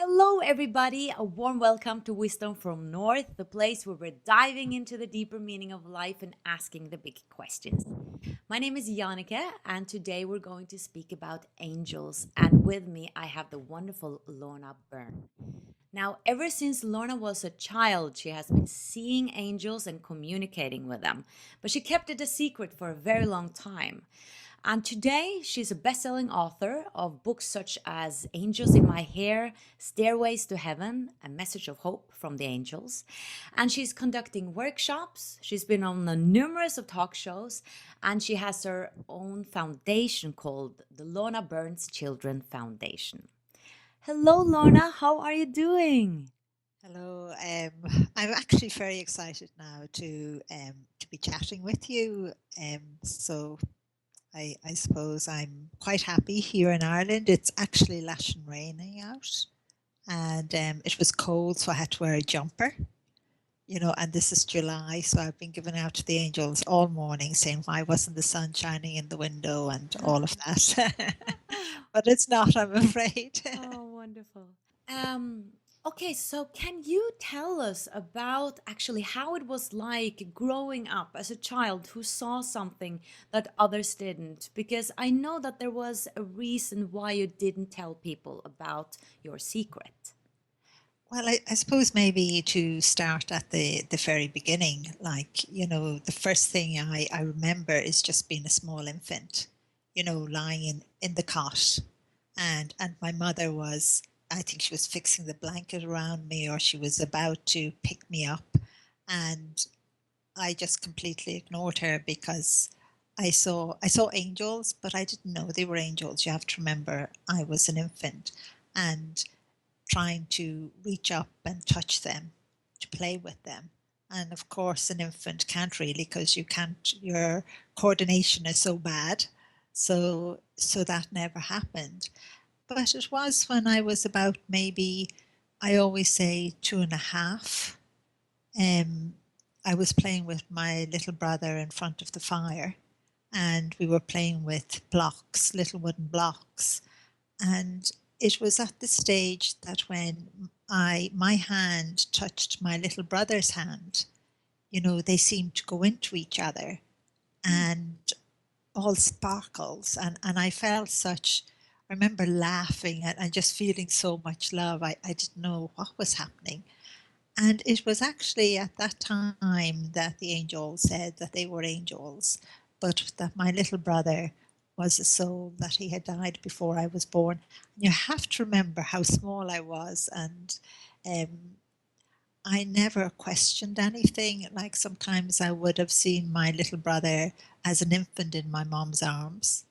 Hello, everybody. A warm welcome to Wisdom from North, the place where we're diving into the deeper meaning of life and asking the big questions. My name is Jannike, and today we're going to speak about angels. And with me, I have the wonderful Lorna Byrne. Now, ever since Lorna was a child, she has been seeing angels and communicating with them, but she kept it a secret for a very long time. And today, she's a best-selling author of books such as Angels in My Hair, Stairways to Heaven, A Message of Hope from the Angels. And she's conducting workshops. She's been on the numerous of talk shows, and she has her own foundation called the Lorna Byrne Children Foundation. Hello, Lorna. How are you doing? Hello. I'm actually very excited now to be chatting with you. So I suppose I'm quite happy here in Ireland. It's actually lashing raining out, and it was cold, so I had to wear a jumper. And this is July, so I've been giving out to the angels all morning, saying why wasn't the sun shining in the window and all of that. But it's not, I'm afraid. Oh, wonderful. Um, okay, so can you tell us about actually how it was like growing up as a child who saw something that others didn't? Because I know that there was a reason why you didn't tell people about your secret. Well, I suppose maybe to start at the very beginning, the first thing I remember is just being a small infant, lying in the cot. And my mother was, I think she was fixing the blanket around me or she was about to pick me up. And I just completely ignored her because I saw angels, but I didn't know they were angels. You have to remember I was an infant. And trying to reach up and touch them, to play with them. And of course, an infant can't really because you can't, your coordination is so bad. So that never happened. But it was when I was about maybe, I always say 2.5. Um, I was playing with my little brother in front of the fire, and we were playing with blocks, little wooden blocks. And it was at the stage that when my hand touched my little brother's hand, they seemed to go into each other and all sparkles. And I felt such, I remember laughing and just feeling so much love. I didn't know what was happening. And it was actually at that time that the angel said that they were angels, but that my little brother was a soul, that he had died before I was born. And you have to remember how small I was, and um, I never questioned anything. Like sometimes I would have seen my little brother as an infant in my mom's arms.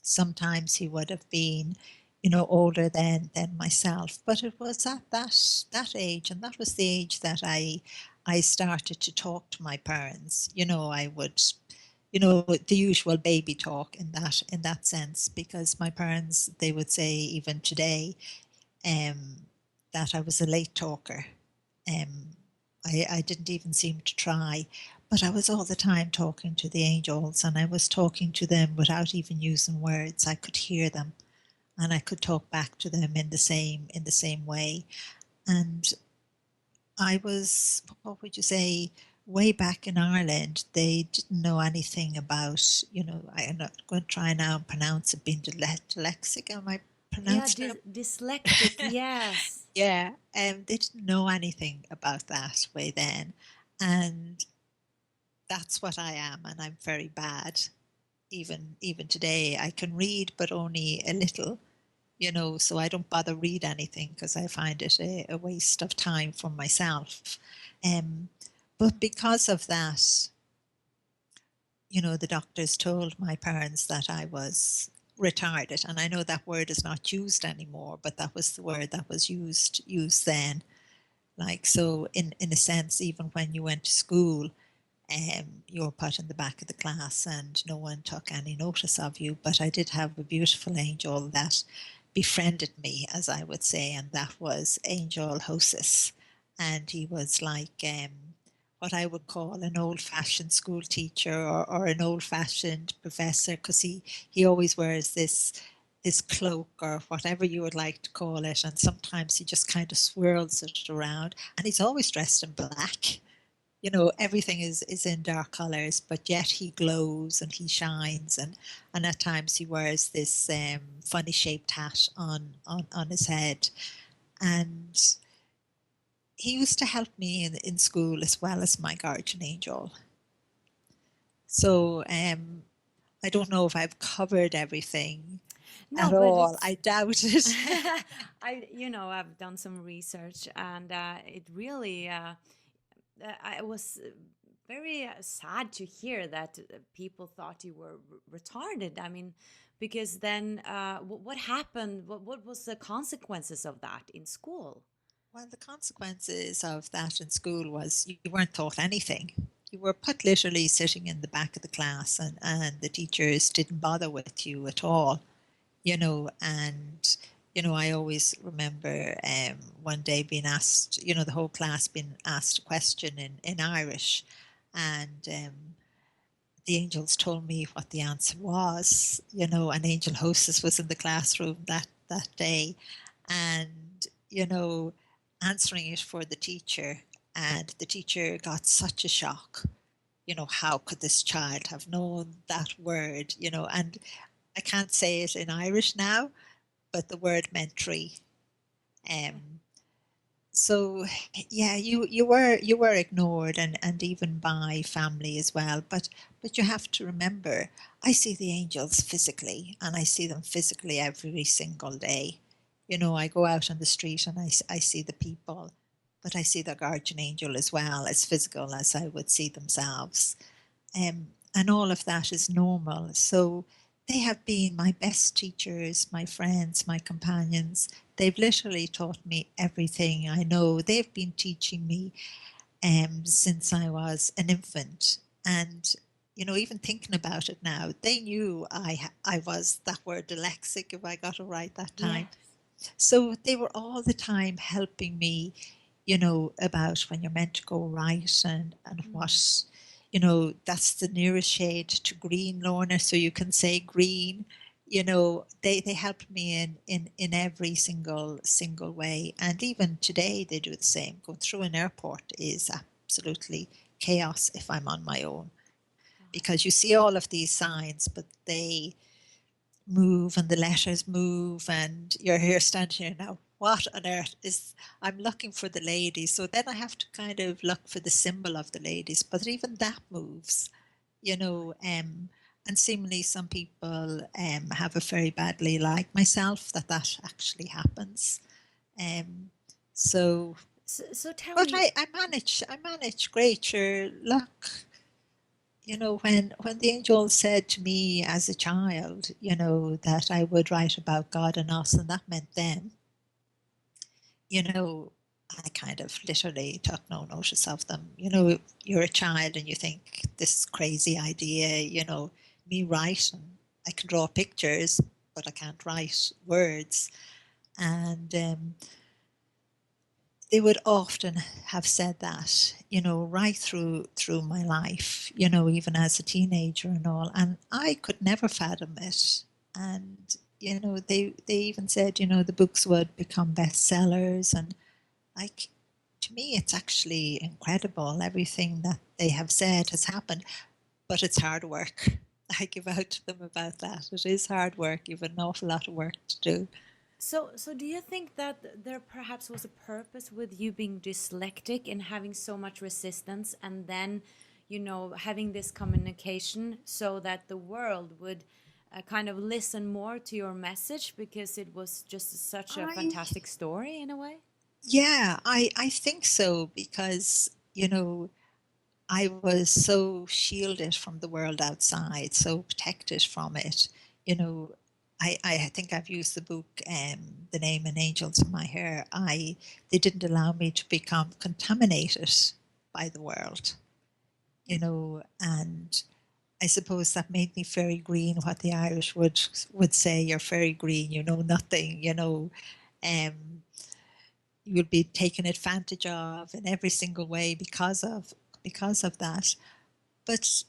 Sometimes he would have been, older than myself. But it was at that age, and that was the age that I started to talk to my parents. I would, the usual baby talk in that sense, because my parents, they would say even today, um, that I was a late talker. Um, I didn't even seem to try, but I was all the time talking to the angels, and I was talking to them without even using words. I could hear them, and I could talk back to them in the same way. And I was, what would you say, way back in Ireland, they didn't know anything about, I'm not going to try now and pronounce it, being dyslexic. Am I Yeah, pronouncing dyslexic, it? yes. Yeah, they didn't know anything about that way then. And that's what I am, and I'm very bad. Even today, I can read, but only a little, so I don't bother read anything because I find it a waste of time for myself. Um, but because of that, the doctors told my parents that I was retarded, and I know that word is not used anymore, but that was the word that was used then. Like, so in a sense, even when you went to school, you were put in the back of the class and no one took any notice of you. But I did have a beautiful angel that befriended me, as I would say, and that was Angel Hostess. And he was like, what I would call an old-fashioned school teacher, or an old-fashioned professor, because he always wears this. this cloak or whatever you would like to call it, and sometimes he just kind of swirls it around, and he's always dressed in black. Everything is in dark colors, but yet he glows and he shines, and at times he wears this funny shaped hat on his head. And he used to help me in school as well as my guardian angel. So I don't know if I've covered everything No, at but all. it's I doubt it. I've done some research, and it really I was very sad to hear that people thought you were retarded. I mean, because then what happened? What was the consequences of that in school? Well, the consequences of that in school was you weren't taught anything. You were put literally sitting in the back of the class, and the teachers didn't bother with you at all, and I always remember one day being asked, the whole class being asked a question in Irish, and the angels told me what the answer was. An angel hostess was in the classroom that day, and answering it for the teacher, and the teacher got such a shock. How could this child have known that word? And I can't say it in Irish now, but the word meant tree. Um, so yeah, you were ignored, and even by family as well. But you have to remember, I see the angels physically, and I see them physically every single day. I go out on the street and I see the people, but I see the guardian angel as well, as physical as I would see themselves. And all of that is normal. So they have been my best teachers, my friends, my companions. They've literally taught me everything I know. They've been teaching me since I was an infant. And even thinking about it now, they knew I was that word dyslexic, if I got it right that Yeah. time. So they were all the time helping me, about when you're meant to go right, and what, that's the nearest shade to green, Lorna, so you can say green. They helped me in every single way. And even today they do the same. Going through an airport is absolutely chaos if I'm on my own, because you see all of these signs, but they move and the letters move, and you're here standing here now. What on earth is, I'm looking for the ladies. So then I have to kind of look for the symbol of the ladies, but even that moves, and seemingly some people have a very badly, like myself, that actually happens. Um, so, So tell but me. I manage great. Sure, look, when the angel said to me as a child, that I would write about God and us, and that meant them, you know, I kind of literally took no notice of them. You're a child and you think this crazy idea, me writing, I can draw pictures, but I can't write words. And they would often have said that, right through my life, even as a teenager and all, and I could never fathom it. And they even said, the books would become bestsellers, and like, to me it's actually incredible. Everything that they have said has happened, but it's hard work. I give out to them about that. It is hard work. You've an awful lot of work to do. So do you think that there perhaps was a purpose with you being dyslexic and having so much resistance, and then, having this communication so that the world would kind of listen more to your message because it was just such a I fantastic story in a way? Yeah, I think so, because I was so shielded from the world outside, so protected from it. You know, I think I've used the book, The Name and Angels in My Hair. They didn't allow me to become contaminated by the world, and I suppose that made me very green, what the Irish would say, you're very green, you know nothing, um, you'll be taken advantage of in every single way because of that. But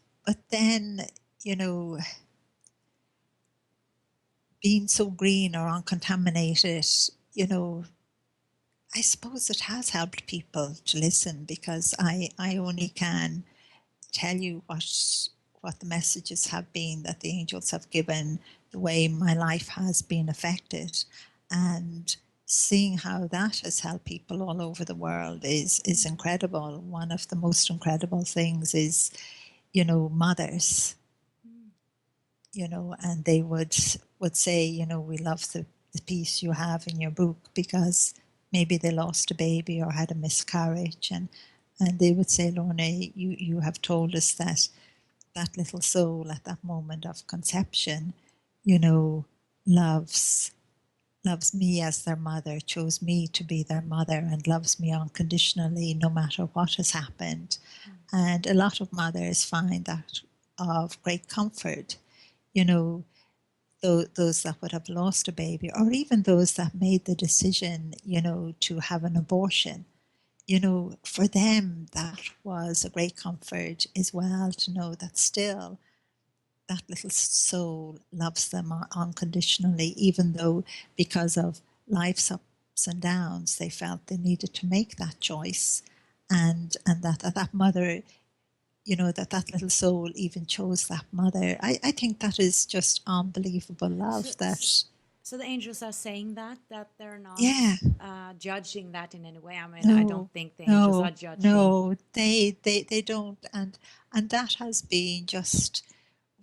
then, you know, being so green or uncontaminated, you know, I suppose it has helped people to listen, because I only can tell you what the messages have been that the angels have given, the way my life has been affected, and seeing how that has helped people all over the world is incredible. One of the most incredible things is, mothers, Mm. and they would say, we love the piece you have in your book, because maybe they lost a baby or had a miscarriage, and they would say, Lorna, you have told us that that little soul at that moment of conception, you know, loves loves me as their mother, chose me to be their mother, and loves me unconditionally no matter what has happened. Mm. And a lot of mothers find that of great comfort, you know, those that would have lost a baby, or even those that made the decision, to have an abortion. For them, that was a great comfort as well, to know that still that little soul loves them unconditionally, even though because of life's ups and downs, they felt they needed to make that choice. And that mother, that little soul even chose that mother. I think that is just unbelievable So, love so, that, so the angels are saying that they're not yeah. judging that in any way. I mean, I don't No, think the angels are no, judging. no, they don't. And that has been just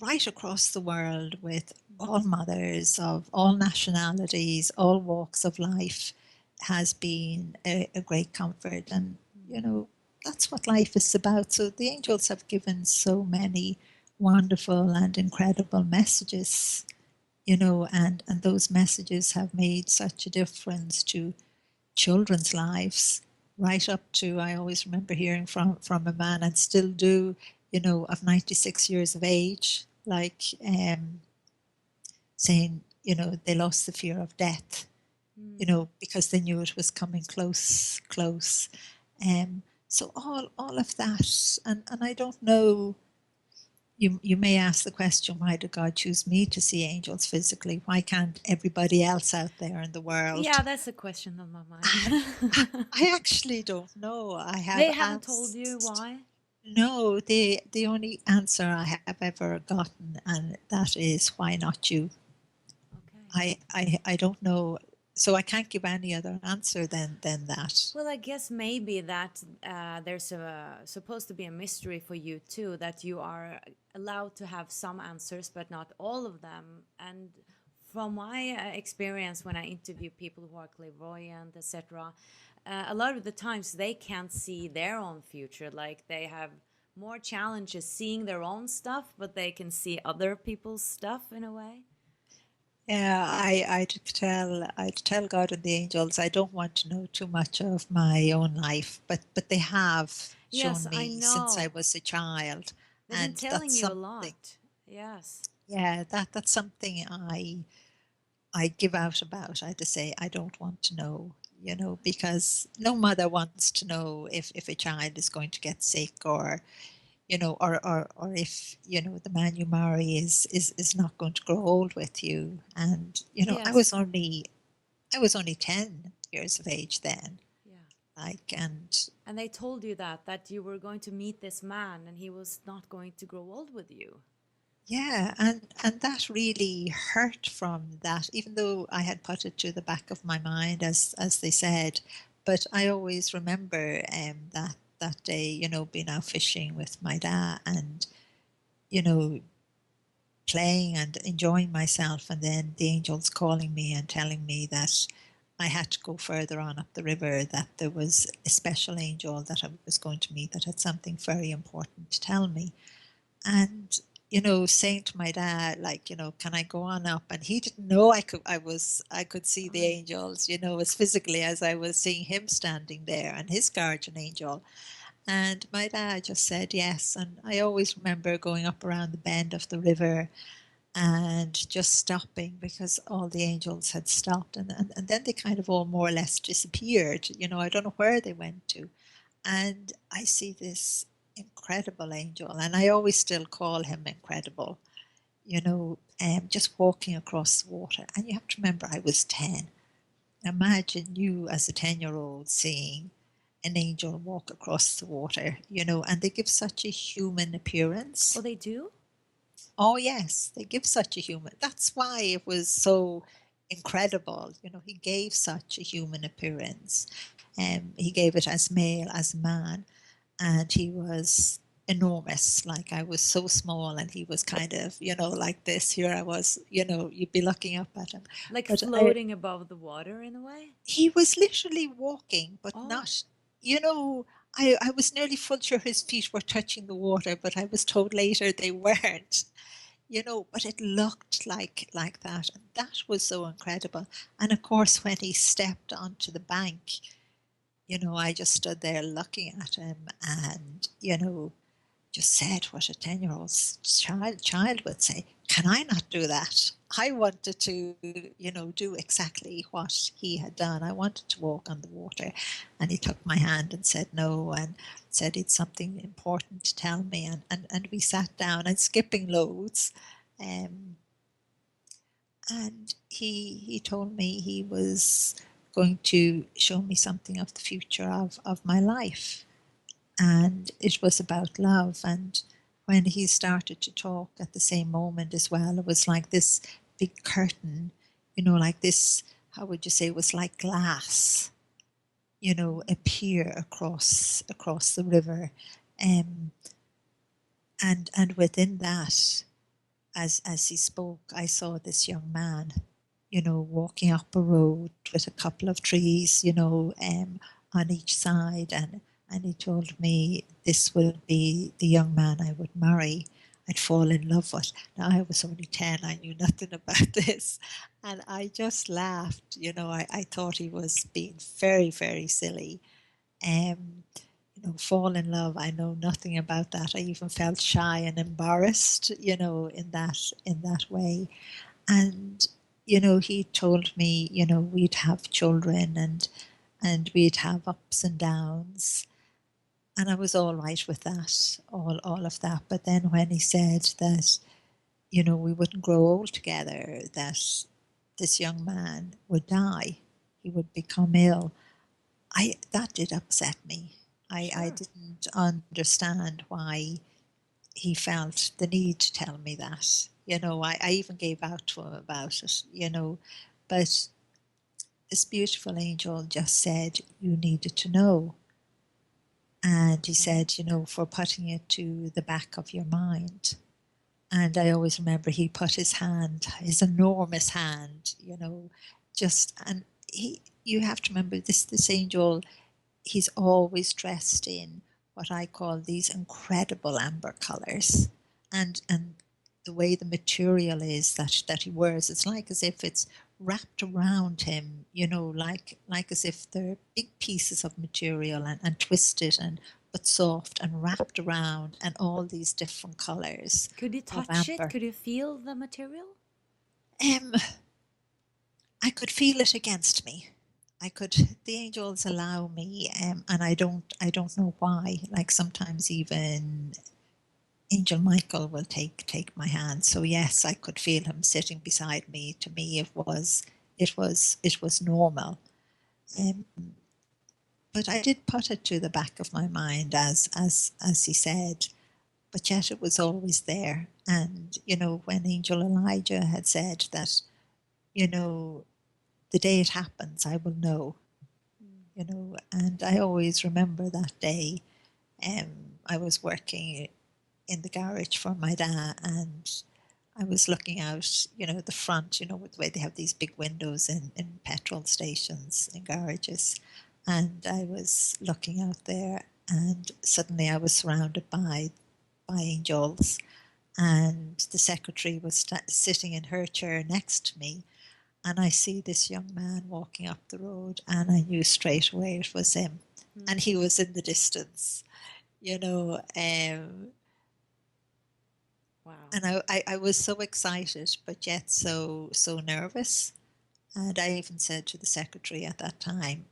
right across the world, with all mothers of all nationalities, all walks of life, has been a great comfort. And, Mm. that's what life is about. So the angels have given so many wonderful and incredible messages, and those messages have made such a difference to children's lives, right up to, I always remember hearing from a man, and still do, of 96 years of age, like, saying, they lost the fear of death, Mm. because they knew it was coming close, close. So all of that, and I don't know. You may ask the question, why did God choose me to see angels physically? Why can't everybody else out there in the world? Yeah, that's a question on my I, mind. I actually don't know. I have They haven't told you asked. why? No, the only answer I have ever gotten, and that is, why not you? Okay. I don't know. So I can't give any other answer than that. Well, I guess maybe that there's supposed to be a mystery for you too, that you are allowed to have some answers, but not all of them. And from my experience, when I interview people who are clairvoyant, etc., a lot of the times they can't see their own future. Like they have more challenges seeing their own stuff, but they can see other people's stuff in a way. Yeah, I'd tell God and the angels, I don't want to know too much of my own life, but they have Yes, shown I me since I know. was a child, They've been and telling that's you a something. lot. Yes. Yeah, that's something I give out about. I just say I don't want to know, because no mother wants to know if a child is going to get sick, or or if the man you marry is not going to grow old with you. And I was Yes. only I was only 10 years of age then, Yeah. like. And And they told you that you were going to meet this man and he was not going to grow old with you. yeah, and that really hurt, from that, even though I had put it to the back of my mind, as they said. But I always remember, that day, being out fishing with my dad, and you know playing and enjoying myself, and then the angels calling me and telling me that I had to go further on up the river, that there was a special angel that I was going to meet that had something very important to tell me. And saying to my dad, like, can I go on up? And he didn't know I could see the Right. angels, as physically as I was seeing him standing there, and his guardian angel. And my dad just said yes. And I always remember going up around the bend of the river and just stopping, because all the angels had stopped, and then they kind of all more or less disappeared. I don't know where they went to. And I see this incredible angel, and I always still call him incredible, you know just walking across the water. And you have to remember, I was 10. Imagine you as a 10-year-old seeing an angel walk across the water, and they give such a human appearance. Oh, they do? Oh, yes, they give such a human. That's why it was so incredible. He gave such a human appearance. He gave it as male, as man, and he was enormous. Like, I was so small, and he was kind of, like this. Here I was, you'd be looking up at him. Like But floating above the water in a way? he was literally walking, but Oh, not, you know, I was nearly full sure his feet were touching the water, but I was told later they weren't. But it looked like that, and that was so incredible. And of course, when he stepped onto the bank, I just stood there looking at him, and just said what a 10-year-old child would say. Can I not do that? I wanted to, do exactly what he had done. I wanted to walk on the water. And he took my hand and said no, and said it's something important to tell me. And we sat down, and skipping loads. And he told me he was going to show me something of the future of my life. And it was about love. And when he started to talk at the same moment as well, it was like this big curtain, like this, how would you say, it was like glass, appear across the river. And within that, as he spoke, I saw this young man, walking up a road with a couple of trees, on each side. And he told me this would be the young man I would marry. I'd fall in love with. Now, I was only 10, I knew nothing about this. And I just laughed. I thought he was being very, very silly. Fall in love, I know nothing about that. I even felt shy and embarrassed, in that way. And he told me, we'd have children, and we'd have ups and downs, and I was all right with that, all of that. But then when he said that, we wouldn't grow old together, that this young man would die, he would become ill, that did upset me. I sure. didn't understand why he felt the need to tell me that. I even gave out to him about it, but this beautiful angel just said, you needed to know. And he Okay. said, for putting it to the back of your mind. And I always remember he put his hand, his enormous hand, and you have to remember this angel, he's always dressed in what I call these incredible amber colors. And the way the material is that he wears, it's like as if it's wrapped around him, like as if they're big pieces of material, and twisted, and but soft, and wrapped around, and all these different colors Could you of touch it? amber. Could you feel the material? Um, I could feel it against me. The angels allow me, and I don't know why. Like, sometimes even Angel Michael will take my hand. So yes, I could feel him sitting beside me. To me, it was normal. Um, but I did put it to the back of my mind, as he said. But yet it was always there. And when Angel Elijah had said that, the day it happens, I will know. And I always remember that day. I was working in the garage for my dad, and I was looking out, the front, with the way they have these big windows in petrol stations, in garages. And I was looking out there, and suddenly I was surrounded by angels. And the secretary was sitting in her chair next to me. And I see this young man walking up the road, and I knew straight away it was him. And he was in the distance, you know. Wow. And I was so excited, but yet so nervous. And I even said to the secretary at that time,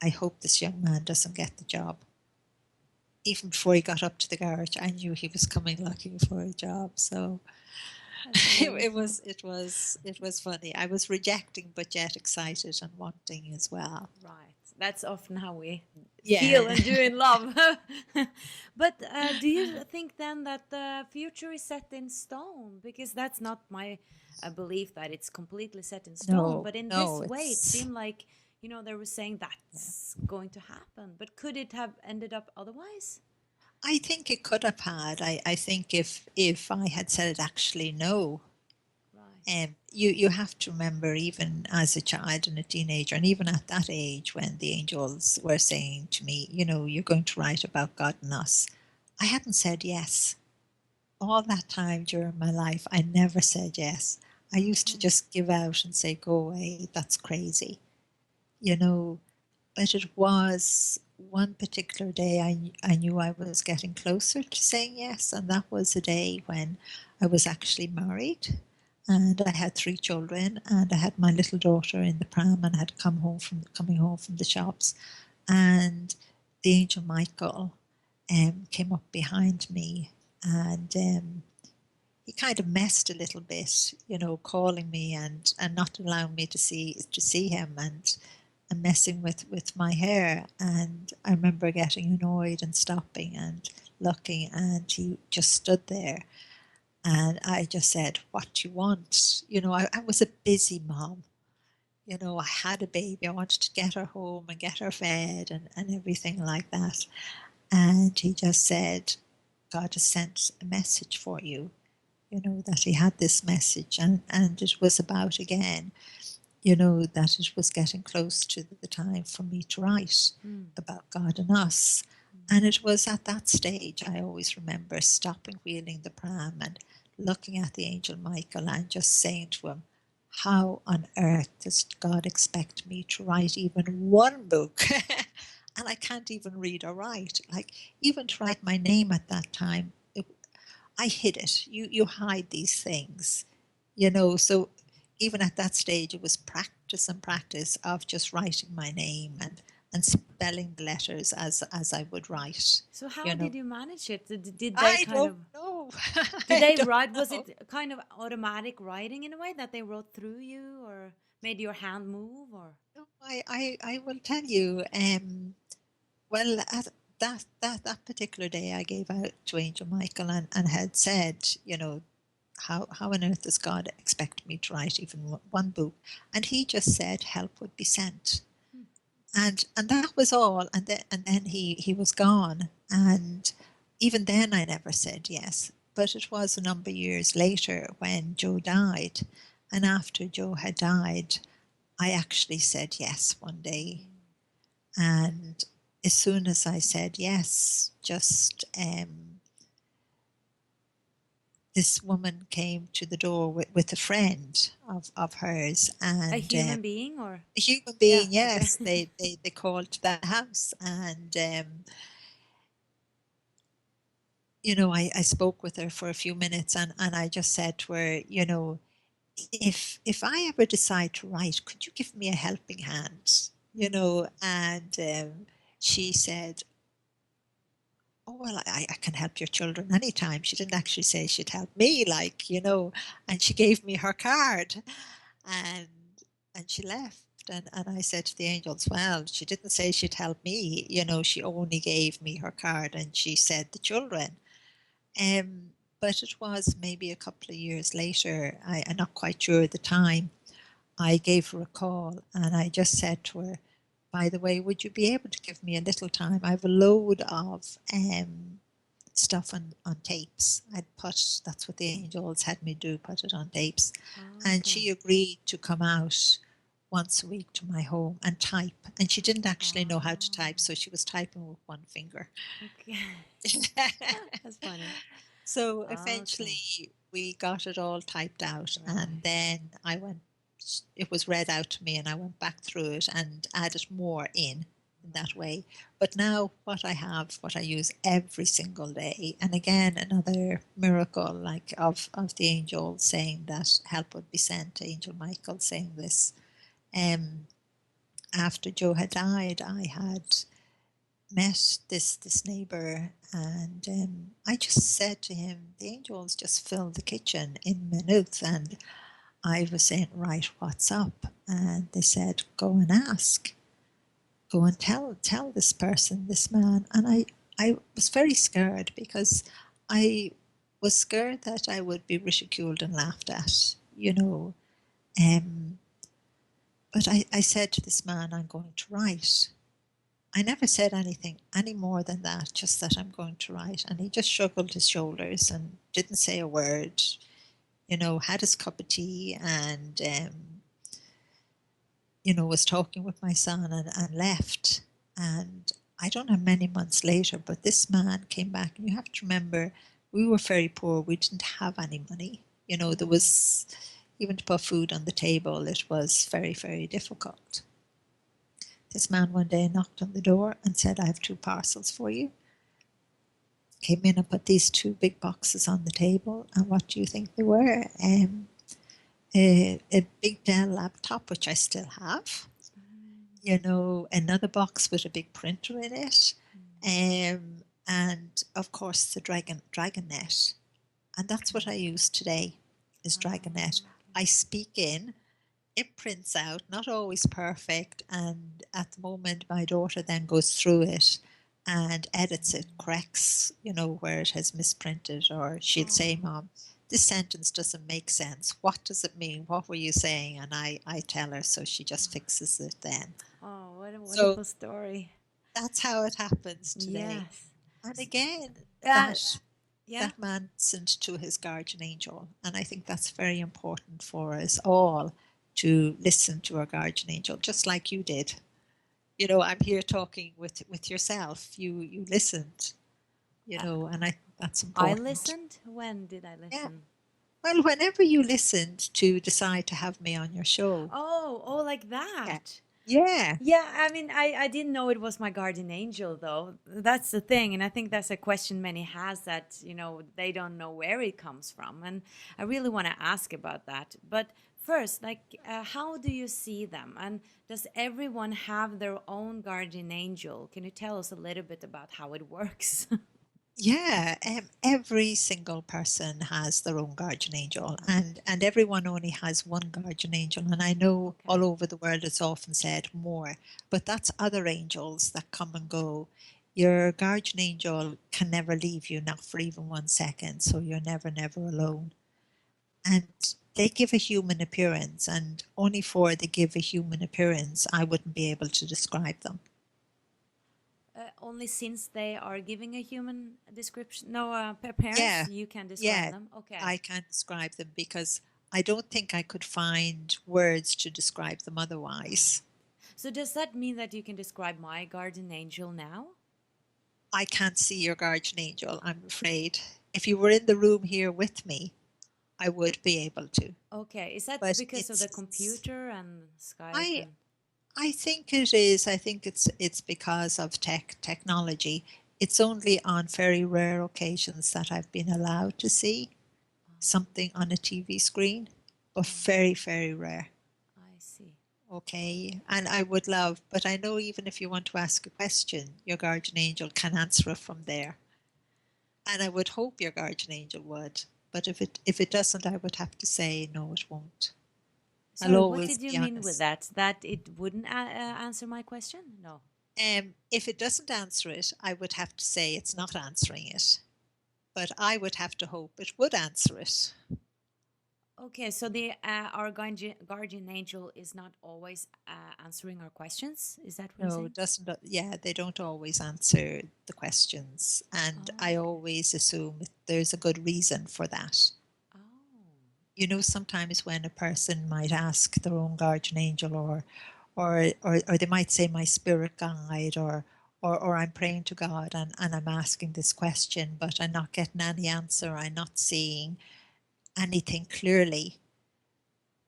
I hope this young man doesn't get the job. Even before he got up to the garage, I knew he was coming looking for a job. So That's wonderful. It was funny. I was rejecting, but yet excited and wanting as well. Right. That's often how we feel Yeah. and do in love. But do you think then that the future is set in stone? Because that's not my belief that it's completely set in stone. No, But in this no, way, it it's seemed like, they were saying yeah. that's going to happen. But could it have ended up otherwise? I think it could have had. I think if I had said actually no, Right. you have to remember, even as a child and a teenager, and even at that age, when the angels were saying to me, you're going to write about God and us, I hadn't said yes. All that time during my life, I never said yes. I used to Okay. just give out and say, go away, that's crazy, you know. But it was one particular day I knew I was getting closer to saying yes, and that was a day when I was actually married and I had three children, and I had my little daughter in the pram, and I had coming home from the shops, and the angel Michael came up behind me, and he kind of messed a little bit, calling me and not allowing me to see him, and messing with my hair. And I remember getting annoyed and stopping and looking, and he just stood there. And I just said, what do you want? I was a busy mom. I had a baby. I wanted to get her home and get her fed and everything like that. And he just said, God has sent a message for you, that he had this message. And it was about, again, that it was getting close to the time for me to write Mm. about God and us. And it was at that stage, I always remember stopping wheeling the pram and looking at the angel Michael and just saying to him, how on earth does God expect me to write even one book? And I can't even read or write. Like, even to write my name at that time, I hid it. You hide these things, So even at that stage, it was practice and practice of just writing my name and spelling the letters as I would write. So You how know, did you manage it? Did they I kind don't of know. did I they don't write? Was know. it kind of automatic writing in a way that they wrote through you, or made your hand move, or? No, I will tell you. Well, at that particular day, I gave out to Angel Michael and had said, how on earth does God expect me to write even one book? And he just said help would be sent. Hmm. And that was all. And then he was gone. And even then I never said yes. But it was a number of years later when Joe died. And after Joe had died, I actually said yes one day. And as soon as I said yes, just this woman came to the door with a friend of hers, A and human being, or? a human Yeah. being. Okay. Yes, they called to the house, and I spoke with her for a few minutes, and I just said to her, if I ever decide to write, could you give me a helping hand? And she said, oh, well, I can help your children anytime. She didn't actually say she'd help me, and she gave me her card, and she left. And I said to the angels, well, she didn't say she'd help me, she only gave me her card, and she said the children. But it was maybe a couple of years later, I'm not quite sure at the time, I gave her a call and I just said to her, by the way, would you be able to give me a little time? I have a load of stuff on tapes. That's what the angels had me do, put it on tapes. And Okay. she agreed to come out once a week to my home and type. And she didn't actually know how to type, so she was typing with one finger. Okay. That's funny. So Okay. eventually we got it all typed out, Right. and then it was read out to me, and I went back through it and added more in that way. But now what I use every single day, and again, another miracle like of the angel saying that help would be sent, Angel Michael saying this. After Joe had died, I had met this neighbor, and I just said to him, the angels just filled the kitchen in minutes, and I was saying, right, what's up? And they said, go and ask, go and tell this person, this man. And I was very scared, because I was scared that I would be ridiculed and laughed at, you know. But I said to this man, I'm going to write. I never said anything any more than that, just that I'm going to write. And he just shrugged his shoulders and didn't say a word, you know, had his cup of tea, and, you know, was talking with my son, and left. And I don't know how many months later, but this man came back. And you have to remember, we were very poor. We didn't have any money. You know, there was, even to put food on the table, it was very, very difficult. This man one day knocked on the door and said, I have 2 parcels for you. Came in and put these 2 big boxes on the table. And what do you think they were? A big Dell laptop, which I still have. You know, another box with a big printer in it. And of course the Dragon Net. And that's what I use today, is Dragon Net. I speak in, it prints out, not always perfect, and at the moment my daughter then goes through it and edits it, corrects, you know, where it has misprinted, or she'll say, Mom, this sentence doesn't make sense. What does it mean? What were you saying? And I tell her, so she just fixes it then. Oh, what a So wonderful story. that's how it happens today. Yes. And again, Uh, that yeah. that man listened to his guardian angel. And I think that's very important for us all, to listen to our guardian angel, just like you did. You know, I'm here talking with yourself. You listened, you know, and I think that's I important. listened. When did I Yeah. listen? Well, whenever you listened to decide to have me on your show. Oh, like Yeah. that. Yeah. Yeah, I mean, I didn't know it was my guardian angel, though. That's the thing. And I think that's a question many has, that, you know, they don't know where it comes from. And I really want to ask about that. But first, like, how do you see them? And does everyone have their own guardian angel? Can you tell us a little bit about how it works? Yeah, every single person has their own guardian angel, and everyone only has one guardian angel. And I know all over the world it's often said more, but that's other angels that come and go. Your guardian angel can never leave you, not for even 1 second, so you're never, never alone. And they give a human appearance, and only for they give a human appearance, I wouldn't be able to describe them. Only since they are giving a human description? No, parents, Yeah, you can describe yeah, them. Okay. I can't describe them, because I don't think I could find words to describe them otherwise. So does that mean that you can describe my guardian angel now? I can't see your guardian angel, I'm afraid. If you were in the room here with me, I would be able to. Okay. Is that But because of the computer and Skype I and I think it is. I think it's because of technology. It's only on very rare occasions that I've been allowed to see something on a TV screen, but very, very rare. I see. Okay. And I would love, but I know even if you want to ask a question, your guardian angel can answer it from there. And I would hope your guardian angel would. But if it doesn't, I would have to say no, it won't. I'll Sorry, what always did you be mean with honest. that? That it wouldn't answer my question? No. If it doesn't answer it, I would have to say it's not answering it. But I would have to hope it would answer it. Okay, so the our guardian angel is not always answering our questions. Is that what you're No, saying? it doesn't. Yeah, they don't always answer the questions. And I Okay. always assume there's a good reason for that. Oh. You know, sometimes when a person might ask their own guardian angel, or they might say my spirit guide, or I'm praying to God, and I'm asking this question, but I'm not getting any answer. I'm not seeing anything clearly.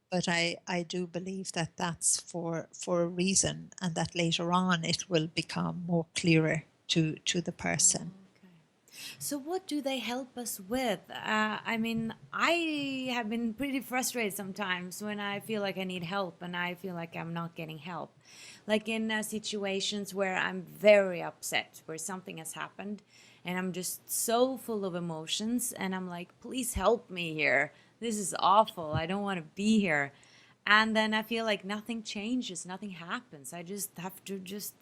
But I do believe that that's for a reason, and that later on it will become more clearer to the person. Okay. So, what do they help us with? I mean, I have been pretty frustrated sometimes when I feel like I need help and I feel like I'm not getting help. Like in situations where I'm very upset, where something has happened, and I'm just so full of emotions, and I'm like, please help me here. This is awful. I don't want to be here. And then I feel like nothing changes, nothing happens. I just have to just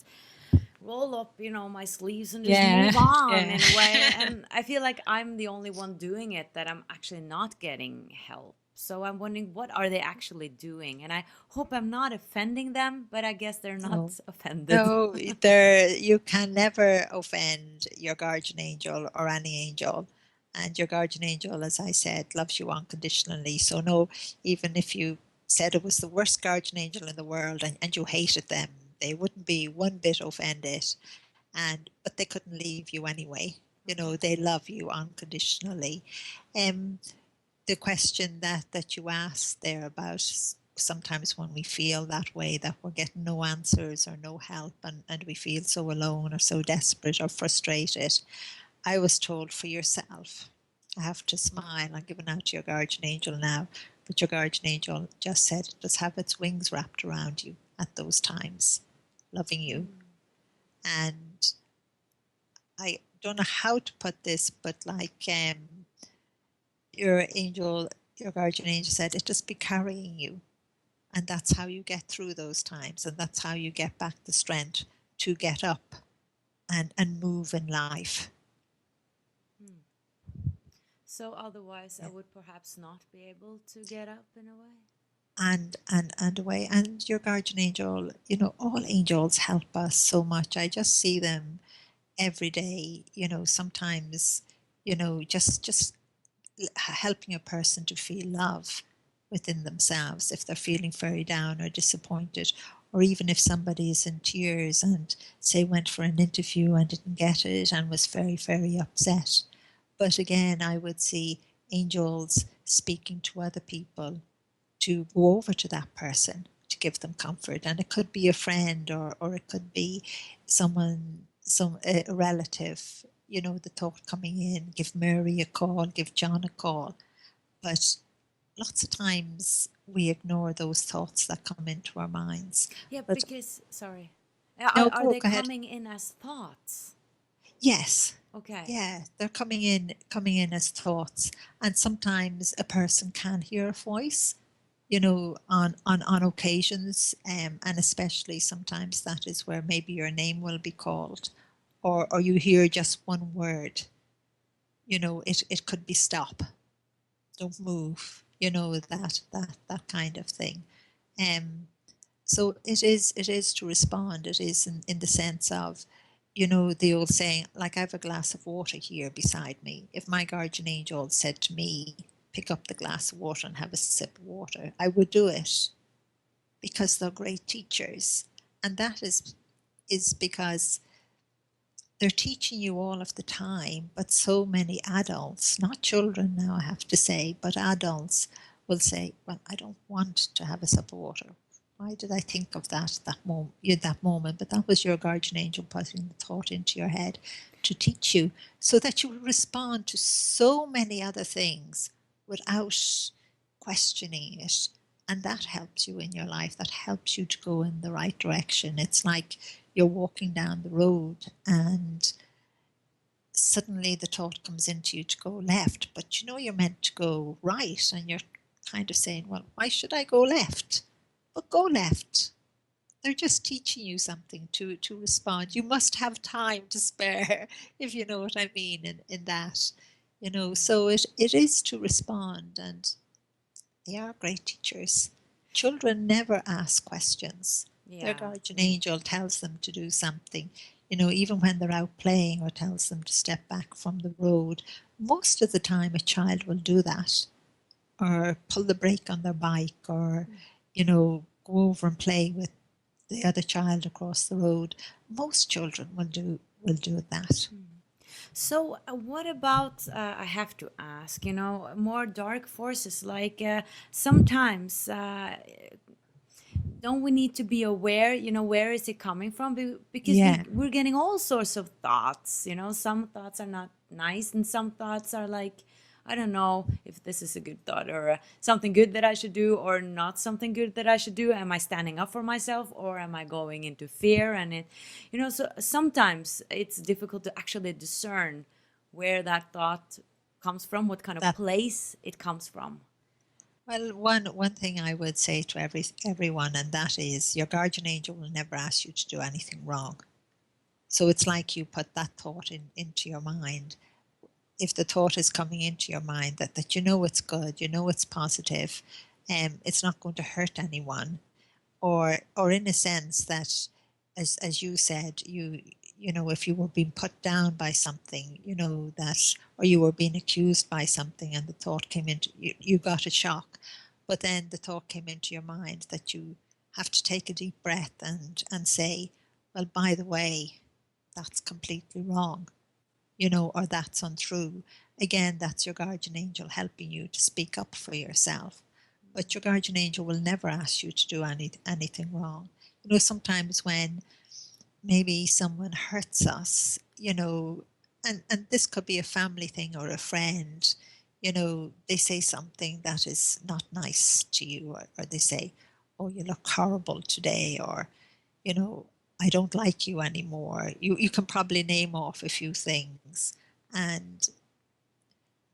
roll up, my sleeves and just Yeah, move on yeah. in a way. And I feel like I'm the only one doing it, that I'm actually not getting help. So I'm wondering, what are they actually doing? And I hope I'm not offending them, but I guess they're No, not offended. no, there you can never offend your guardian angel or any angel. And your guardian angel, as I said, loves you unconditionally. So no, even if you said it was the worst guardian angel in the world and you hated them, they wouldn't be one bit offended. And but they couldn't leave you anyway. Okay. They love you unconditionally. Um, the question that you asked there about sometimes when we feel that way, that we're getting no answers or no help, and we feel so alone or so desperate or frustrated, I was told, for yourself. I have to smile. I'm giving out to your guardian angel now, but your guardian angel just said it does have its wings wrapped around you at those times, loving you. And I don't know how to put this, but like your angel, your guardian angel said, it just be carrying you. And that's how you get through those times. And that's how you get back the strength to get up and move in life. Hmm. So otherwise, I Yeah. would perhaps not be able to get up in a way. And away. And your guardian angel, all angels help us so much. I just see them every day, sometimes, just helping a person to feel love within themselves if they're feeling very down or disappointed, or even if somebody is in tears and say went for an interview and didn't get it and was very, very upset. But again, I would see angels speaking to other people to go over to that person to give them comfort. And it could be a friend, or it could be someone, a relative, the thought coming in, give Mary a call, give John a call. But lots of times we ignore those thoughts that come into our minds. Yeah, But because, sorry. no, Are they go ahead. coming in as thoughts? Yes. Okay. Yeah, they're coming in as thoughts. And sometimes a person can hear a voice, on occasions, and especially sometimes that is where maybe your name will be called, or you hear just one word. It could be stop, don't move, that kind of thing. Um, so it is to respond. It is in the sense of, the old saying, like I have a glass of water here beside me. If my guardian angel said to me, pick up the glass of water and have a sip of water, I would do it because they're great teachers. And that is because they're teaching you all of the time, but so many adults, not children now, I have to say, but adults will say, well, I don't want to have a sip of water. Why did I think of that moment? But that was your guardian angel putting the thought into your head to teach you, so that you will respond to so many other things without questioning it. And that helps you in your life. That helps you to go in the right direction. It's like you're walking down the road and suddenly the thought comes into you to go left, but you're meant to go right, and you're kind of saying, well, why should I go left? But go left. They're just teaching you something to respond. You must have time to spare, if you know what I mean, in that. So it is to respond, and they are great teachers. Children never ask questions. Their Yeah. guardian angel tells them to do something, even when they're out playing, or tells them to step back from the road. Most of the time, a child will do that, or pull the brake on their bike, or, go over and play with the other child across the road. Most children will do that. So, what about? I have to ask. More dark forces. Like sometimes don't we need to be aware, where is it coming from? Because Yeah, we're getting all sorts of thoughts, some thoughts are not nice, and some thoughts are like, I don't know if this is a good thought, or something good that I should do, or not something good that I should do. Am I standing up for myself, or am I going into fear? And so sometimes it's difficult to actually discern where that thought comes from, what kind of that place it comes from. well, one thing I would say to everyone, and that is your guardian angel will never ask you to do anything wrong. So it's like you put that thought into your mind. If the thought is coming into your mind that you know it's good, you know it's positive, it's not going to hurt anyone, or in a sense that, as you said, you know, if you were being put down by something, you know that, or you were being accused by something, and the thought came into you, you got a shock, but then the thought came into your mind that you have to take a deep breath and say, well, by the way, that's completely wrong, you know, or that's untrue. Again, that's your guardian angel helping you to speak up for yourself. But your guardian angel will never ask you to do anything wrong. You know, sometimes when maybe someone hurts us, you know, and this could be a family thing or a friend, you know, they say something that is not nice to you, or they say, oh, you look horrible today, or, you know, I don't like you anymore. You can probably name off a few things. And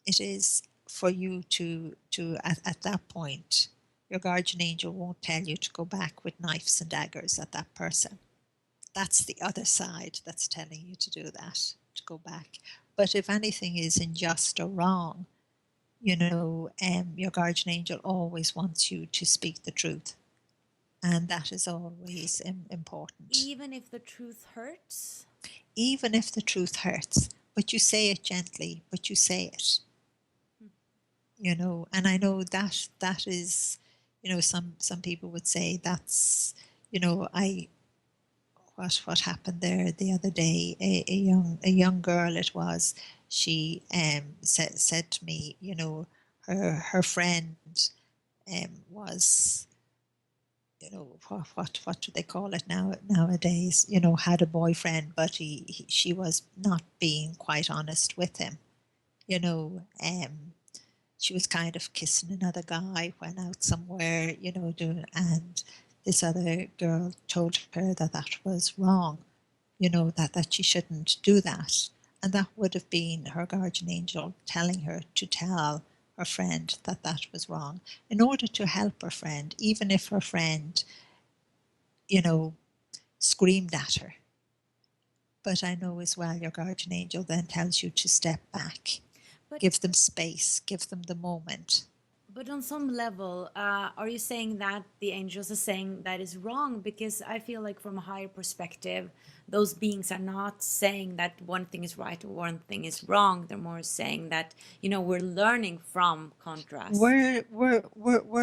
it is for you to at that point, your guardian angel won't tell you to go back with knives and daggers at that person. That's the other side that's telling you to do that, to go back. But if anything is unjust or wrong, you know, your guardian angel always wants you to speak the truth. And that is always important. Even if the truth hurts. Even if the truth hurts, but you say it gently, but you say it, you know. And I know that that is, you know, some people would say that's, you know, I what happened there the other day, a young girl it was, she said to me, you know, her friend was, you know, what do they call it nowadays, you know, had a boyfriend, but she was not being quite honest with him, you know. She was kind of kissing another guy, went out somewhere, you know, doing, and this other girl told her that that was wrong, you know, that she shouldn't do that. And that would have been her guardian angel telling her to tell her friend that that was wrong, in order to help her friend, even if her friend, you know, screamed at her. But I know as well your guardian angel then tells you to step back, But give them space, give them the moment. But on some level, are you saying that the angels are saying that is wrong? Because I feel like from a higher perspective, those beings are not saying that one thing is right or one thing is wrong. They're more saying that, we're learning from contrast. We're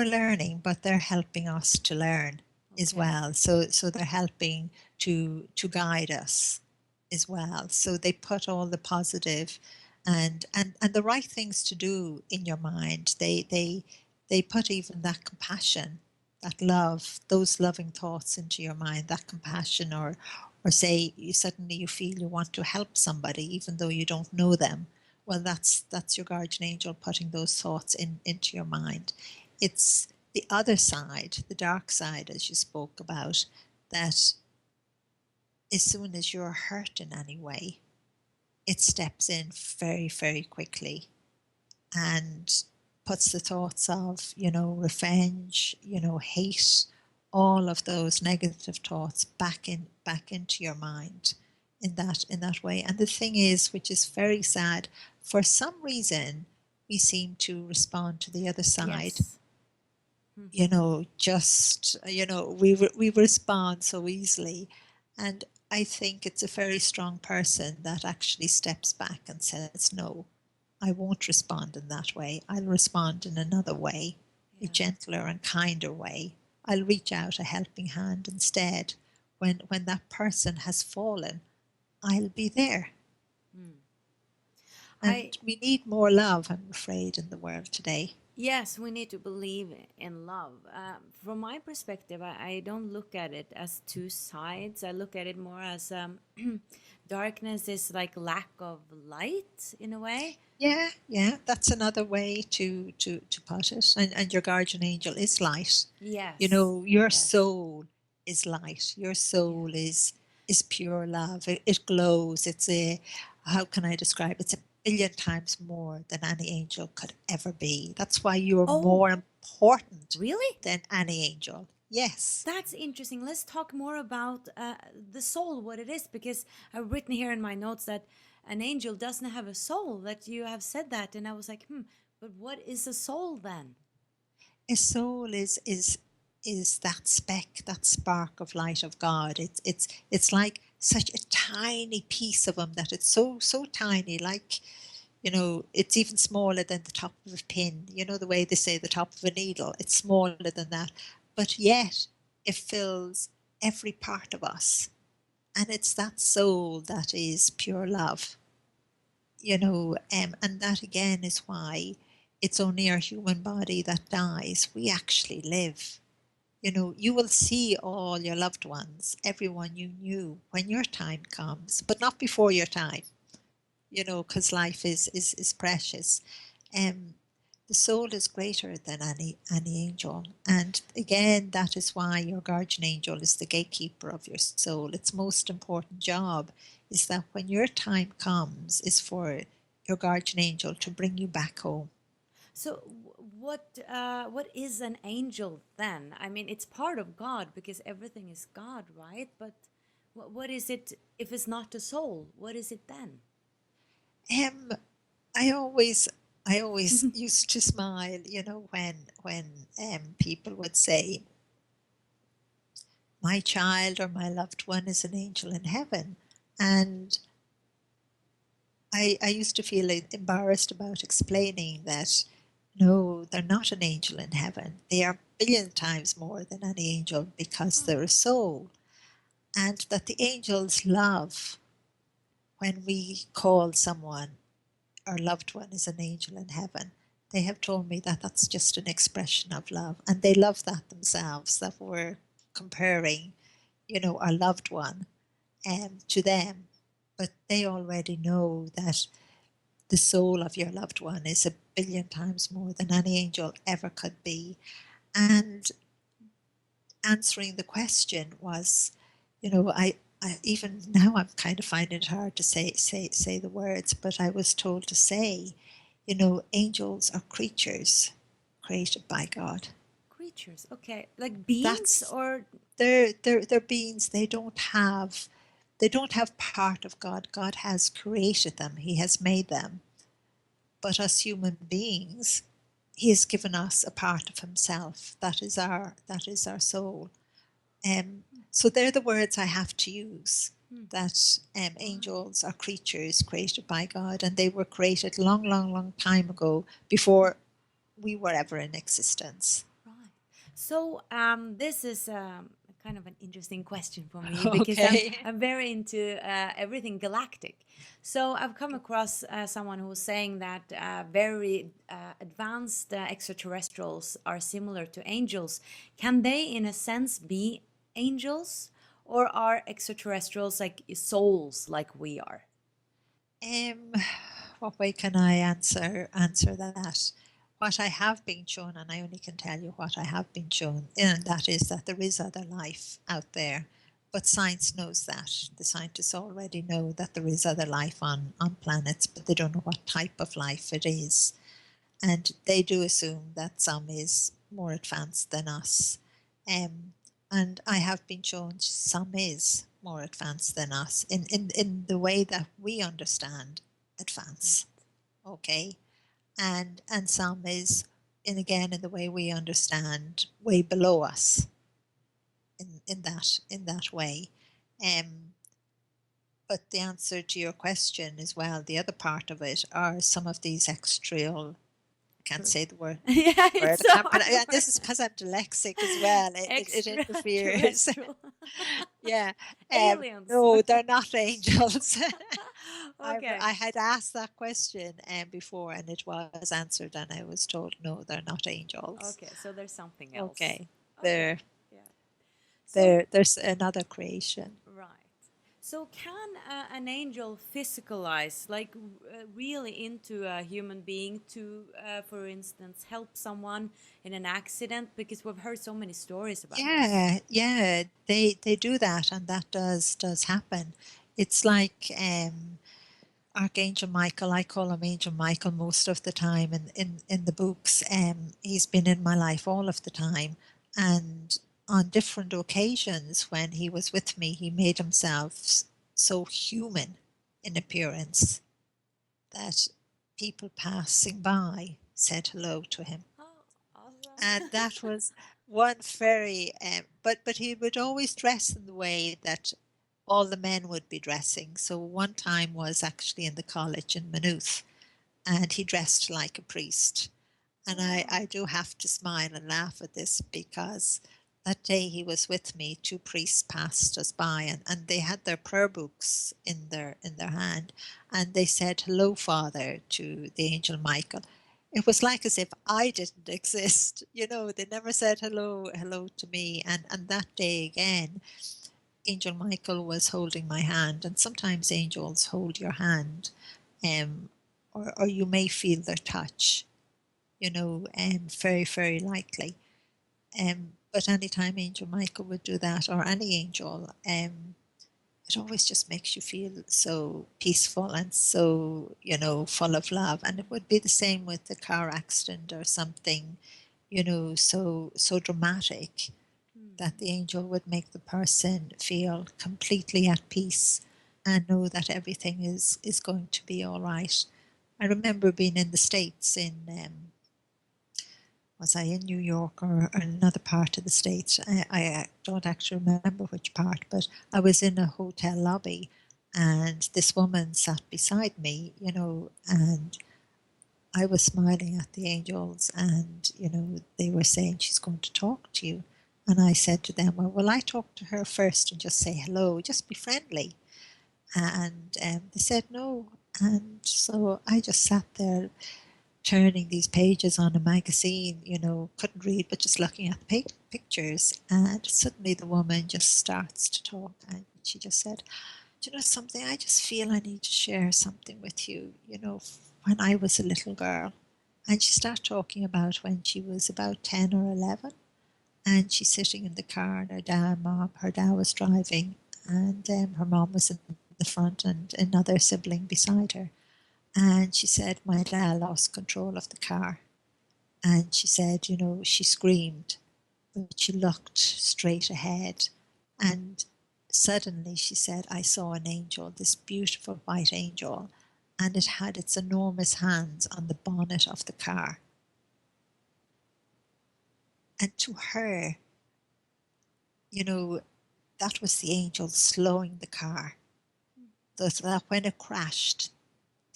learning, but they're helping us to learn as Okay. well. So they're helping to guide us as well. So they put all the positive and the right things to do in your mind. They put even that compassion, that love, those loving thoughts into your mind, that compassion, or say you suddenly you feel you want to help somebody even though you don't know them. Well, that's your guardian angel putting those thoughts into your mind. It's the other side, the dark side, as you spoke about, that as soon as you're hurt in any way, it steps in very, very quickly and puts the thoughts of, you know, revenge, you know, hate, all of those negative thoughts back into your mind in that way. And the thing is, which is very sad, for some reason we seem to respond to the other side. Yes. You know, just, you know, we respond so easily. And I think it's a very strong person that actually steps back and says, no, I won't respond in that way. I'll respond in another way, a Yeah. gentler and kinder way. I'll reach out a helping hand instead. When that person has fallen, I'll be there. Hmm. I And we need more love, I'm afraid, in the world today. Yes, we need to believe in love. From my perspective, I don't look at it as two sides. I look at it more as darkness is like lack of light in a way. Yeah, yeah, that's another way to put it. And your guardian angel is light. You Yes, know, your yes, soul is light. Your yeah. soul is pure love. It glows. It's a, how can I describe? It's a billion times more than any angel could ever be. That's why you're Oh, more important really? than any angel. Yes. That's interesting. Let's talk more about the soul, what it is, because I've written here in my notes that an angel doesn't have a soul, that you have said that. And I was like, but what is a soul then? A soul is that speck, that spark of light of God. It's like such a tiny piece of him that it's so tiny, like, you know, it's even smaller than the top of a pin. You know the way they say the top of a needle, it's smaller than that, but yet it fills every part of us. And it's that soul that is pure love, you know, and that again is why it's only our human body that dies. We actually live. You know, you will see all your loved ones, everyone you knew, when your time comes, but not before your time, you know, because life is precious. Um, the soul is greater than any angel. And again, that is why your guardian angel is the gatekeeper of your soul. Its most important job is that when your time comes, is for your guardian angel to bring you back home. So, what is an angel then? I mean, it's part of God because everything is God, right? But what is it if it's not the soul? What is it then? Um, I always used to smile, you know, when people would say, "My child or my loved one is an angel in heaven," and I used to feel embarrassed about explaining that no, they're not an angel in heaven. They are a billion times more than any angel because they're a soul, and that the angels love when we call someone our loved one is an angel in heaven. They have told me that that's just an expression of love, and they love that themselves. That we're comparing, you know, our loved one to them, but they already know that the soul of your loved one is a billion times more than any angel ever could be. And answering the question was, you know, I even now I'm kind of finding it hard to say the words, but I was told to say, you know, angels are creatures created by God. Creatures, okay, like beings That's or they're beings. They don't have part of God. God has created them. He has made them. But us human beings, He has given us a part of Himself. That is our soul. So they're the words I have to use. That right, angels are creatures created by God, and they were created long, long, long time ago before we were ever in existence. right. So this is kind of an interesting question for me because I'm Okay. I'm very into everything galactic. So I've come across someone who was saying that very advanced extraterrestrials are similar to angels. Can they, in a sense, be angels, or are extraterrestrials like souls like we are? Um, what way can I answer that? What I have been shown, and I only can tell you what I have been shown, and that is that there is other life out there. But science knows that. The scientists already know that there is other life on planets, but they don't know what type of life it is. And they do assume that some is more advanced than us. Um, and I have been shown some is more advanced than us in the way that we understand advance. Okay. And some is in the way we understand way below us in that way. Um, but the answer to your question as well, the other part of it are some of these extraterrestrial, I can't True. say the word Yeah, it's word. so I can't hard pronounce, and word. this is because I'm dyslexic as well. It interferes. Extraterrestrial. Yeah. Aliens. No, they're not angels. Okay. I had asked that question before, and it was answered, and I was told no, they're not angels. Okay, so there's something else. Okay, Okay. they're Yeah. So, there's another creation. right. So, can an angel physicalize, like really into a human being to, for instance, help someone in an accident? Because we've heard so many stories about this. Yeah, yeah, they do that, and that does happen. It's like Archangel Michael. I call him Angel Michael most of the time, and in the books, he's been in my life all of the time, and on different occasions when he was with me, he made himself so human in appearance that people passing by said hello to him. Oh, awesome. And that was one very but he would always dress in the way that all the men would be dressing. So one time was actually in the college in Maynooth, and he dressed like a priest. And Wow. I do have to smile and laugh at this, because that day he was with me, two priests passed us by, and they had their prayer books in their hand, and they said, "Hello, Father," to the angel Michael. It was like as if I didn't exist. They never said hello to me. And that day again, Angel Michael was holding my hand, and sometimes angels hold your hand, um, or you may feel their touch, very, very likely. But anytime Angel Michael would do that, or any angel, it always just makes you feel so peaceful and so, full of love. And it would be the same with a car accident or something, so dramatic, that the angel would make the person feel completely at peace and know that everything is going to be all right. I remember being in the States was I in New York or another part of the States? I don't actually remember which part, but I was in a hotel lobby, and this woman sat beside me, and I was smiling at the angels, and, they were saying she's going to talk to you. And I said to them, well, will I talk to her first and just say hello, just be friendly? And they said no. And so I just sat there turning these pages on a magazine, couldn't read, but just looking at the pictures. And suddenly the woman just starts to talk, and she just said, do you know something? I just feel I need to share something with you, when I was a little girl. And she started talking about when she was about 10 or 11. And she's sitting in the car, and her dad was driving, and her mom was in the front, and another sibling beside her. And she said, my dad lost control of the car. And she said, she screamed, but she looked straight ahead. And suddenly she said, I saw an angel, this beautiful white angel, and it had its enormous hands on the bonnet of the car. And to her, that was the angel slowing the car, so that when it crashed,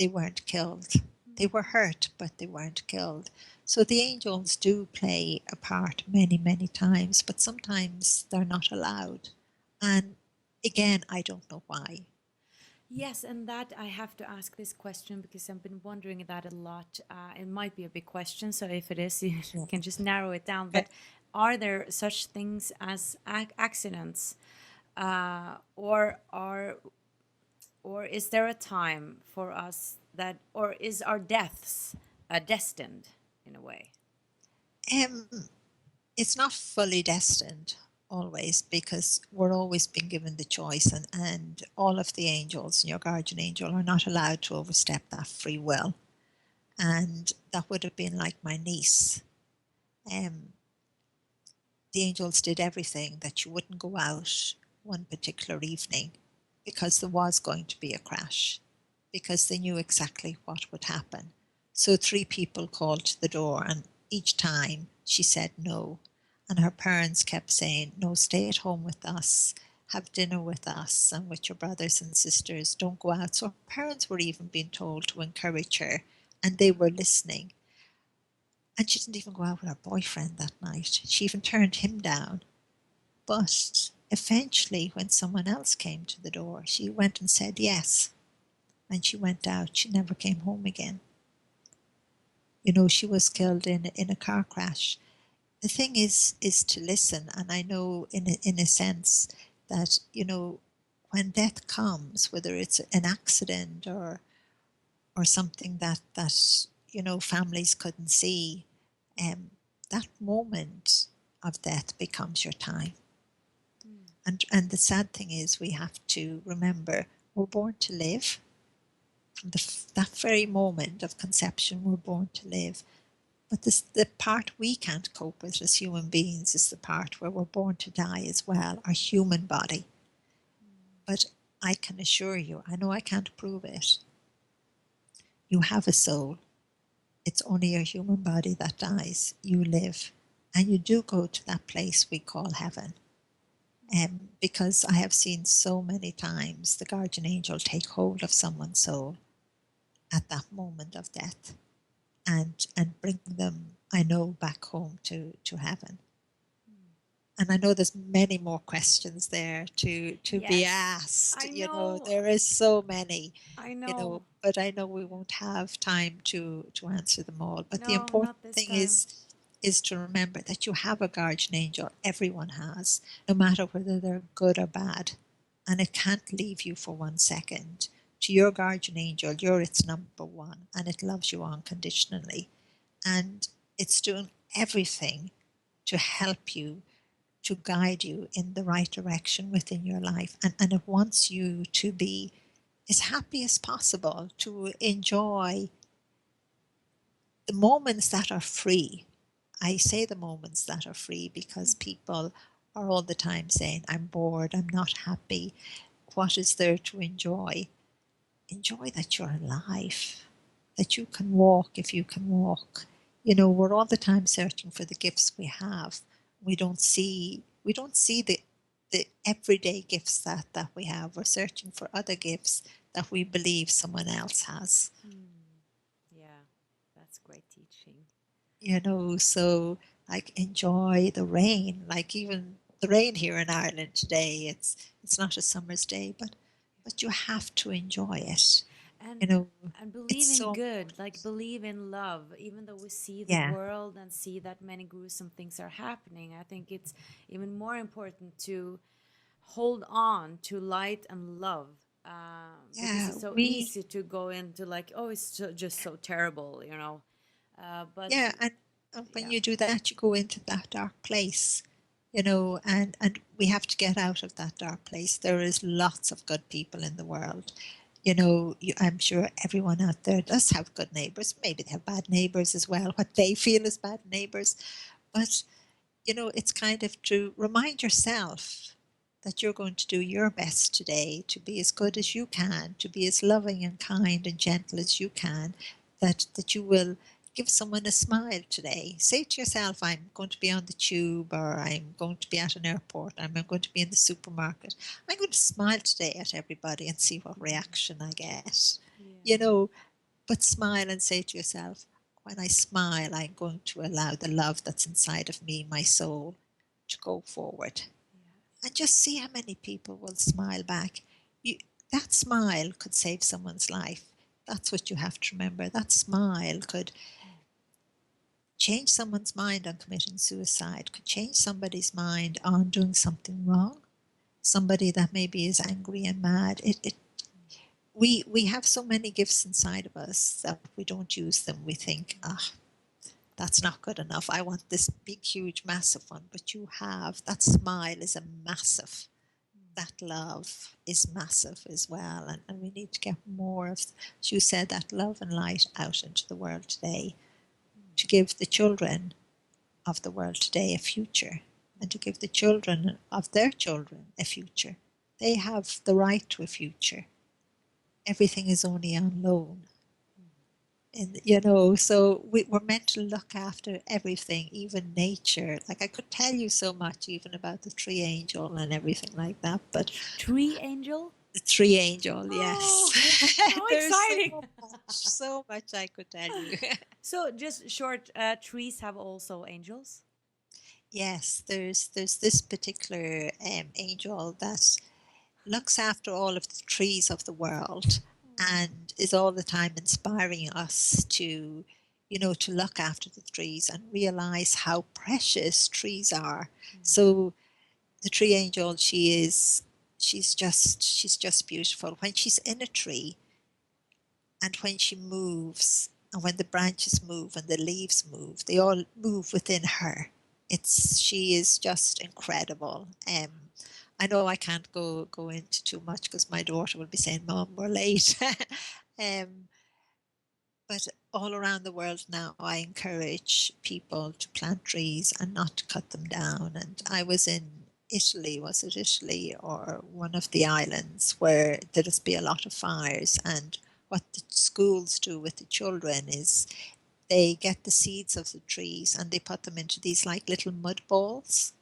they weren't killed. They were hurt, but they weren't killed. So the angels do play a part many, many times, but sometimes they're not allowed. And again, I don't know why. Yes, and that I have to ask this question because I've been wondering that a lot. It might be a big question, so if it is, you Sure. can just narrow it down. Okay. But are there such things as accidents, or is there a time for us that, or is our deaths destined in a way? Um, it's not fully destined always, because we're always being given the choice, and all of the angels and your guardian angel are not allowed to overstep that free will. And that would have been like my niece. Um, the angels did everything that you wouldn't go out one particular evening, because there was going to be a crash, because they knew exactly what would happen. So 3 people called to the door, and each time she said no. And her parents kept saying, no, stay at home with us, have dinner with us and with your brothers and sisters, don't go out. So her parents were even being told to encourage her, and they were listening. And she didn't even go out with her boyfriend that night. She even turned him down. But eventually, when someone else came to the door, she went and said yes. and she went out. She never came home again. She was killed in a car crash. The thing is to listen, and I know in a sense that when death comes, whether it's an accident or something that families couldn't see, um, that moment of death becomes your time. And the sad thing is, we have to remember we're born to live. From that very moment of conception, we're born to live. But the part we can't cope with as human beings is the part where we're born to die as well, our human body. But I can assure you, I know I can't prove it, you have a soul. It's only your human body that dies. You live. And you do go to that place we call heaven. Because I have seen so many times the guardian angel take hold of someone's soul at that moment of death and bring them, I know, back home to heaven. And I know there's many more questions there to be Yes, asked. I know. There is so many, I know. but I know we won't have time to answer them all. But the No, important not this thing time. is to remember that you have a guardian angel. Everyone has, no matter whether they're good or bad. And it can't leave you for 1 second. To your guardian angel, you're its number one, and it loves you unconditionally. And it's doing everything to help you, to guide you in the right direction within your life. And it wants you to be as happy as possible, to enjoy the moments that are free. I say the moments that are free because people are all the time saying, I'm bored, I'm not happy. What is there to enjoy? Enjoy that you're alive, that you can walk if you can walk. We're all the time searching for the gifts we have. We don't see the everyday gifts that we have. We're searching for other gifts that we believe someone else has. Yeah, that's great teaching. So like enjoy the rain, like even the rain here in Ireland today, it's not a summer's day, but you have to enjoy it. And You know, and it's believe in so good, like important. believe in love, even though we see the Yeah, world and see that many gruesome things are happening. I think it's even more important to hold on to light and love, because yeah, it's so we easy to go into like, oh, it's just so terrible, but yeah, and when yeah. you do that, you go into that dark place, and we have to get out of that dark place. There is lots of good people in the world. I'm sure everyone out there does have good neighbors. Maybe they have bad neighbors as well, what they feel is bad neighbors. But, it's kind of to remind yourself that you're going to do your best today to be as good as you can, to be as loving and kind and gentle as you can, that you will give someone a smile today. Say to yourself, I'm going to be on the tube, or I'm going to be at an airport, I'm going to be in the supermarket. I'm going to smile today at everybody and see what reaction I get. You Yeah. know, but smile and say to yourself, when I smile, I'm going to allow the love that's inside of me, my soul, to go forward. Yes. And just see how many people will smile back. You, that smile could save someone's life. That's what you have to remember. That smile could change someone's mind on committing suicide, could change somebody's mind on doing something wrong. Somebody that maybe is angry and mad. We have so many gifts inside of us that we don't use them. We think, that's not good enough. I want this big, huge, massive one. But you have that smile is a massive. That love is massive as well. And we need to get more of, as you said, that love and light out into the world today to give the children of the world today a future and to give the children of their children a future. They have the right to a future. Everything is only on loan. And so we're meant to look after everything, even nature. Like I could tell you so much even about the tree angel and everything like that, but Tree angel. the tree angel, Oh, yes. how There's exciting. so much I could tell you. So just short, trees have also angels. Yes, there's this particular angel that looks after all of the trees of the world. and is all the time inspiring us to, to look after the trees and realize how precious trees are. So the tree angel, she's just beautiful. When she's in a tree and when she moves and when the branches move and the leaves move, they all move within her. She is just incredible. I know I can't go into too much because my daughter will be saying, "Mom, we're late." um, but all around the world now, I encourage people to plant trees and not to cut them down. And I was in Italy, was it Italy or one of the islands where there must be a lot of fires? And what the schools do with the children is they get the seeds of the trees and they put them into these like little mud balls.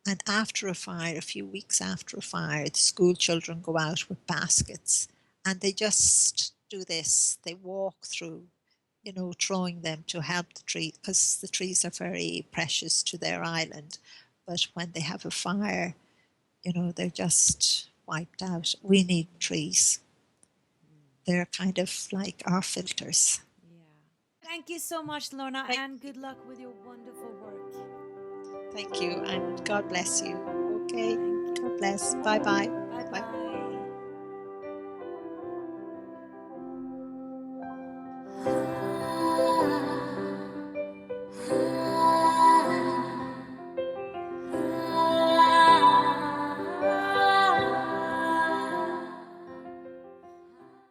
And after a fire, a few weeks after a fire, the school children go out with baskets and they just do this. They walk through, throwing them to help the tree because the trees are very precious to their island. But when they have a fire, they're just wiped out. We need trees. They're kind of like our filters. Yeah. Thank you so much, Lorna, Thank and good luck with your wonderful work. Thank you, and God bless you. Okay, Thank you. God bless. Bye bye.